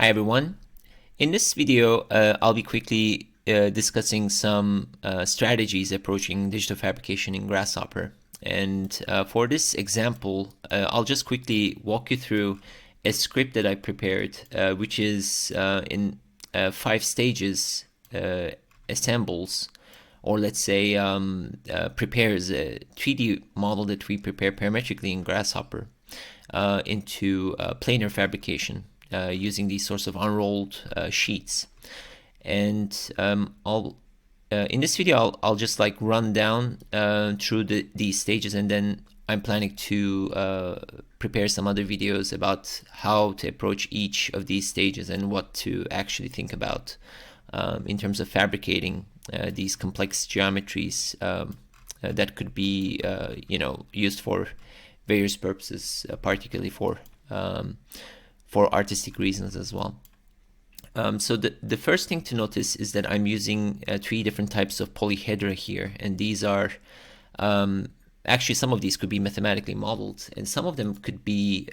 Hi everyone. In this video, I'll be quickly discussing some strategies approaching digital fabrication in Grasshopper. And for this example, I'll just quickly walk you through a script that I prepared, which is in 5 stages, assembles, or let's say prepares a 3D model that we prepare parametrically in Grasshopper into planar fabrication using these sorts of unrolled sheets. And I'll in this video I'll just like run down through these stages, and then I'm planning to prepare some other videos about how to approach each of these stages and what to actually think about in terms of fabricating these complex geometries that could be used for various purposes, particularly for artistic reasons as well. So the first thing to notice is that I'm using 3 different types of polyhedra here, and these are actually, some of these could be mathematically modeled, and some of them could be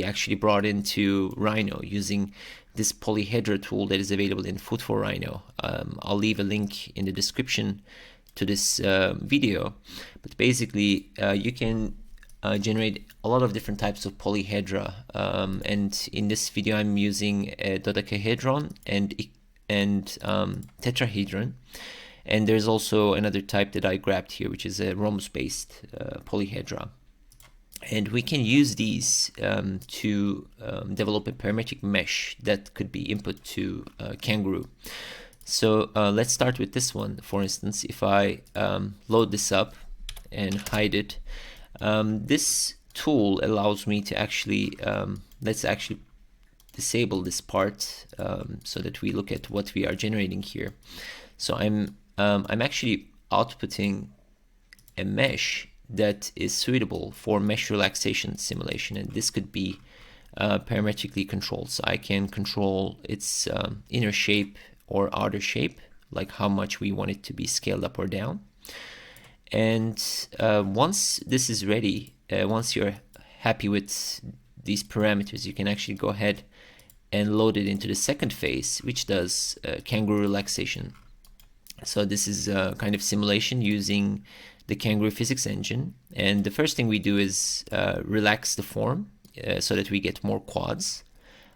actually brought into Rhino using this polyhedra tool that is available in Foot for Rhino. I'll leave a link in the description to this video, but basically you can generate a lot of different types of polyhedra, and in this video I'm using a dodecahedron and tetrahedron, and there's also another type that I grabbed here, which is a rhombus based polyhedra. And we can use these to develop a parametric mesh that could be input to Kangaroo. So let's start with this one. For instance, if I load this up and hide it, this tool allows me to actually let's actually disable this part so that we look at what we are generating here. So I'm actually outputting a mesh that is suitable for mesh relaxation simulation, and this could be parametrically controlled. So I can control its inner shape or outer shape, like how much we want it to be scaled up or down. And once this is ready, once you're happy with these parameters, you can actually go ahead and load it into the second phase, which does kangaroo relaxation. So this is a kind of simulation using the Kangaroo physics engine, and the first thing we do is relax the form so that we get more quads.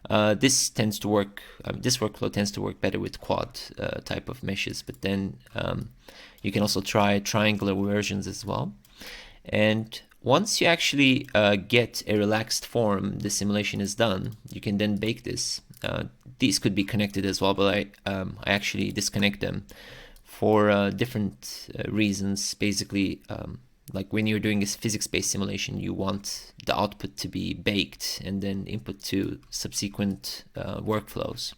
This workflow tends to work better with quad type of meshes, but then you can also try triangular versions as well. And once you actually get a relaxed form, the simulation is done. You can then bake this. These could be connected as well, but I actually disconnect them for different reasons. Basically, like when you're doing a physics-based simulation, you want the output to be baked and then input to subsequent workflows.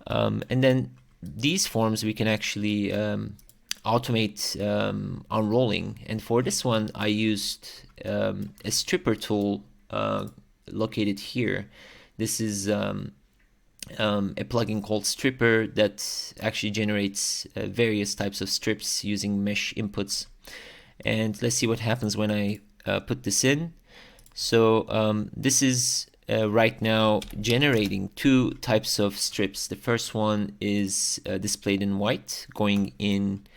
And then these forms we can actually automate unrolling. And for this one, I used a stripper tool located here. This is a plugin called Stripper that actually generates various types of strips using mesh inputs. And let's see what happens when I put this in. So this is right now generating 2 types of strips. The first one is displayed in white, going in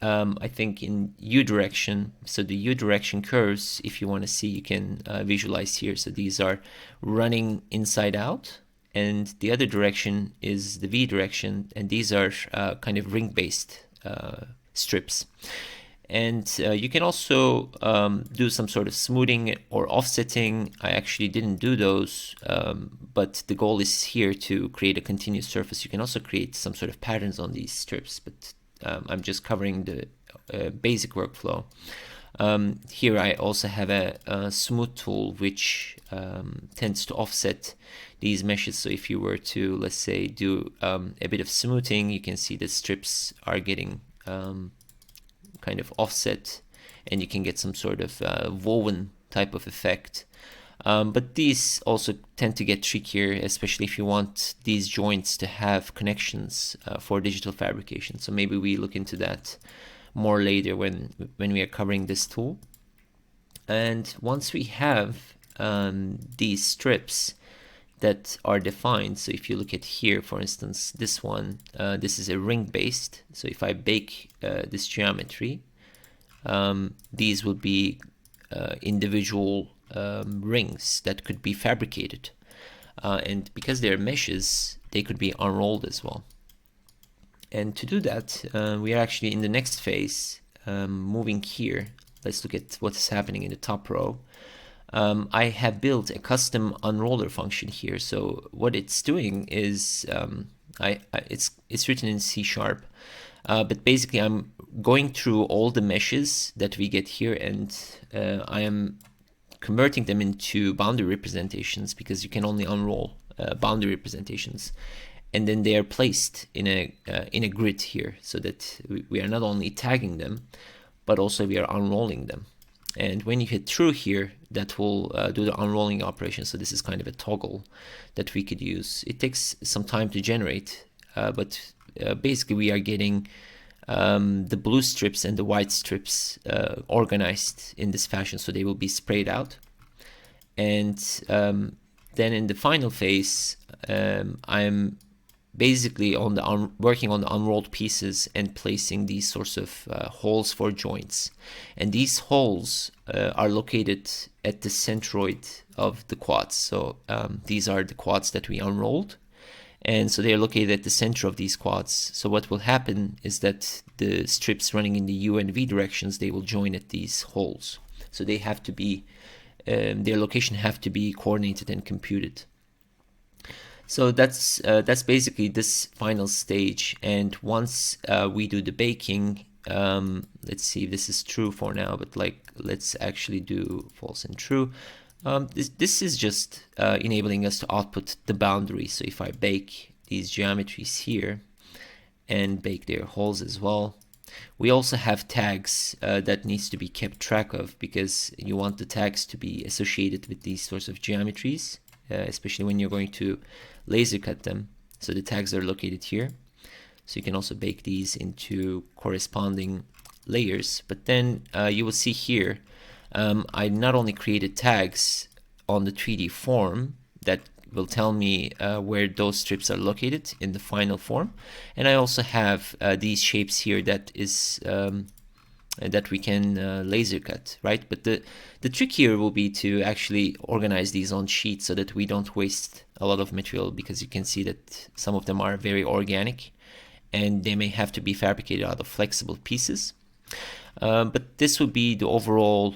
I think in U direction. So the U direction curves, if you want to see, you can visualize here. So these are running inside out, and the other direction is the V direction, and these are kind of ring-based strips. And you can also do some sort of smoothing or offsetting. I actually didn't do those, but the goal is here to create a continuous surface. You can also create some sort of patterns on these strips, but I'm just covering the basic workflow. Here I also have a smooth tool which tends to offset these meshes. So if you were to, let's say, do a bit of smoothing, you can see the strips are getting kind of offset, and you can get some sort of woven type of effect. But these also tend to get trickier, especially if you want these joints to have connections for digital fabrication. So maybe we look into that more later when we are covering this tool. And once we have these strips, that are defined. So if you look at here, for instance, this one, this is a ring based. So if I bake this geometry, these will be individual rings that could be fabricated. And because they're meshes, they could be unrolled as well. And to do that, we are actually in the next phase, moving here. Let's look at what's happening in the top row. I have built a custom unroller function here. So what it's doing is, it's written in C#, but basically I'm going through all the meshes that we get here, and I am converting them into boundary representations, because you can only unroll boundary representations, and then they are placed in a grid here, so that we are not only tagging them, but also we are unrolling them. And when you hit true here, that will do the unrolling operation. So this is kind of a toggle that we could use. It takes some time to generate, but basically we are getting the blue strips and the white strips organized in this fashion, so they will be sprayed out. And then in the final phase, I'm basically working on the unrolled pieces and placing these sorts of holes for joints. And these holes are located at the centroid of the quads. So these are the quads that we unrolled. And so they are located at the center of these quads. So what will happen is that the strips running in the U and V directions, they will join at these holes. So they have to be, their location have to be coordinated and computed. So that's basically this final stage. And once we do the baking, let's see if this is true for now, but let's actually do false and true. This is just enabling us to output the boundary. So if I bake these geometries here and bake their holes as well, we also have tags that needs to be kept track of, because you want the tags to be associated with these sorts of geometries, especially when you're going to laser cut them. So the tags are located here. So you can also bake these into corresponding layers. But then you will see here, I not only created tags on the 3D form that will tell me where those strips are located in the final form, and I also have these shapes here that is that we can laser cut, right? But the trick here will be to actually organize these on sheets so that we don't waste a lot of material, because you can see that some of them are very organic and they may have to be fabricated out of flexible pieces. But this would be the overall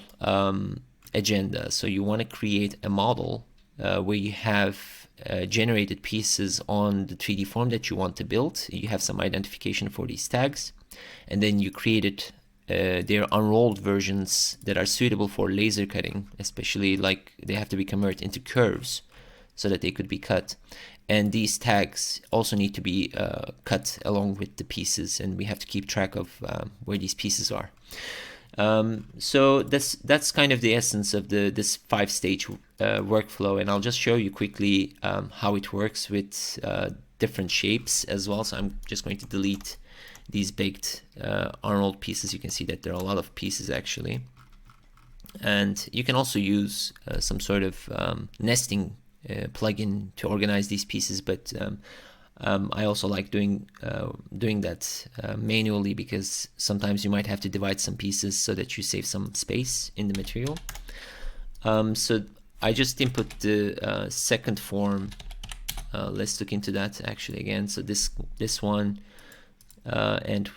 agenda. So you want to create a model where you have generated pieces on the 3D form that you want to build. You have some identification for these tags, and then you created their unrolled versions that are suitable for laser cutting, especially like they have to be converted into curves so that they could be cut. And these tags also need to be cut along with the pieces, and we have to keep track of where these pieces are. So that's kind of the essence of this 5-stage workflow, and I'll just show you quickly how it works with different shapes as well. So I'm just going to delete these baked unrolled pieces. You can see that there are a lot of pieces actually, and you can also use some sort of nesting plugin to organize these pieces, but I also like doing that manually, because sometimes you might have to divide some pieces so that you save some space in the material. So I just input the second form. Let's look into that actually again. So this one, and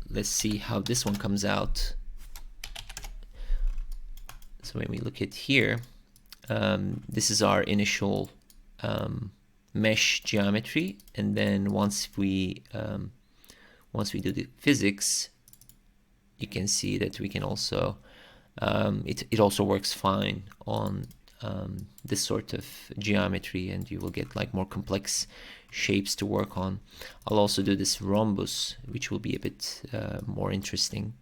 let's see how this one comes out. So when we look at here, this is our initial mesh geometry, and then once we do the physics, you can see that we can also it also works fine on this sort of geometry, and you will get like more complex shapes to work on. I'll also do this rhombus, which will be a bit more interesting.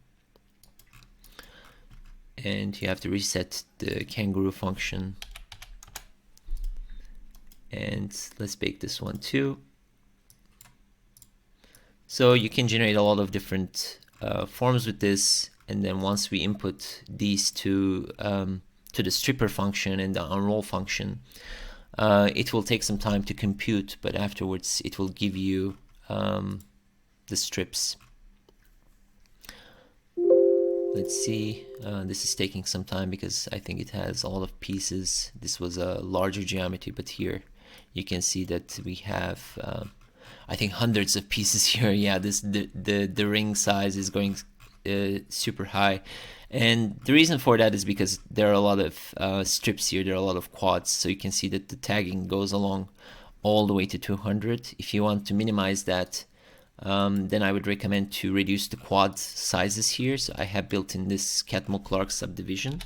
And you have to reset the kangaroo function. And let's bake this one too. So you can generate a lot of different forms with this, and then once we input these to the stripper function and the unroll function, It will take some time to compute, but afterwards it will give you the strips. Let's see, this is taking some time because I think it has a lot of pieces. This was a larger geometry, but here you can see that we have I think hundreds of pieces here. Yeah, the ring size is going super high, and the reason for that is because there are a lot of strips here. There are a lot of quads, so you can see that the tagging goes along all the way to 200. If you want to minimize that, then I would recommend to reduce the quad sizes here. So I have built in this Catmull-Clark subdivision.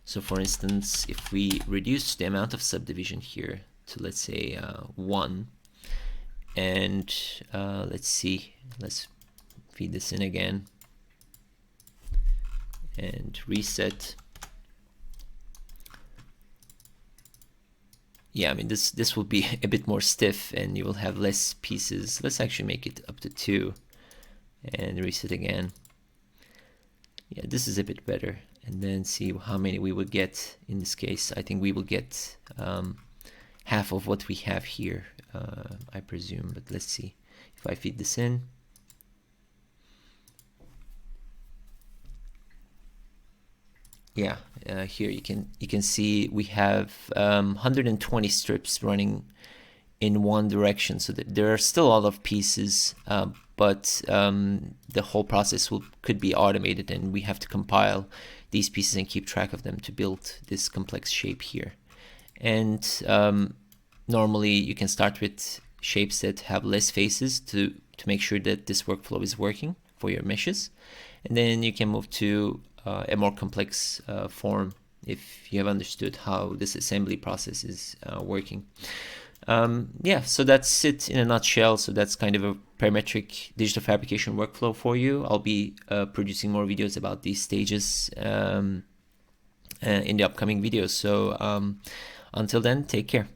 So for instance, if we reduce the amount of subdivision here to, let's say 1, and let's see, let's feed this in again and reset. Yeah, I mean, this will be a bit more stiff and you will have less pieces. Let's actually make it up to 2 and reset again. Yeah, this is a bit better. And then see how many we would get in this case. I think we will get half of what we have here, I presume, but let's see. If I feed this in, yeah, here you can see we have 120 strips running in one direction, so that there are still a lot of pieces, but the whole process could be automated, and we have to compile these pieces and keep track of them to build this complex shape here. And normally you can start with shapes that have less faces to make sure that this workflow is working for your meshes, and then you can move to a more complex form if you have understood how this assembly process is working. Yeah, so that's it in a nutshell. So that's kind of a parametric digital fabrication workflow for you. I'll be producing more videos about these stages in the upcoming videos. So until then, take care.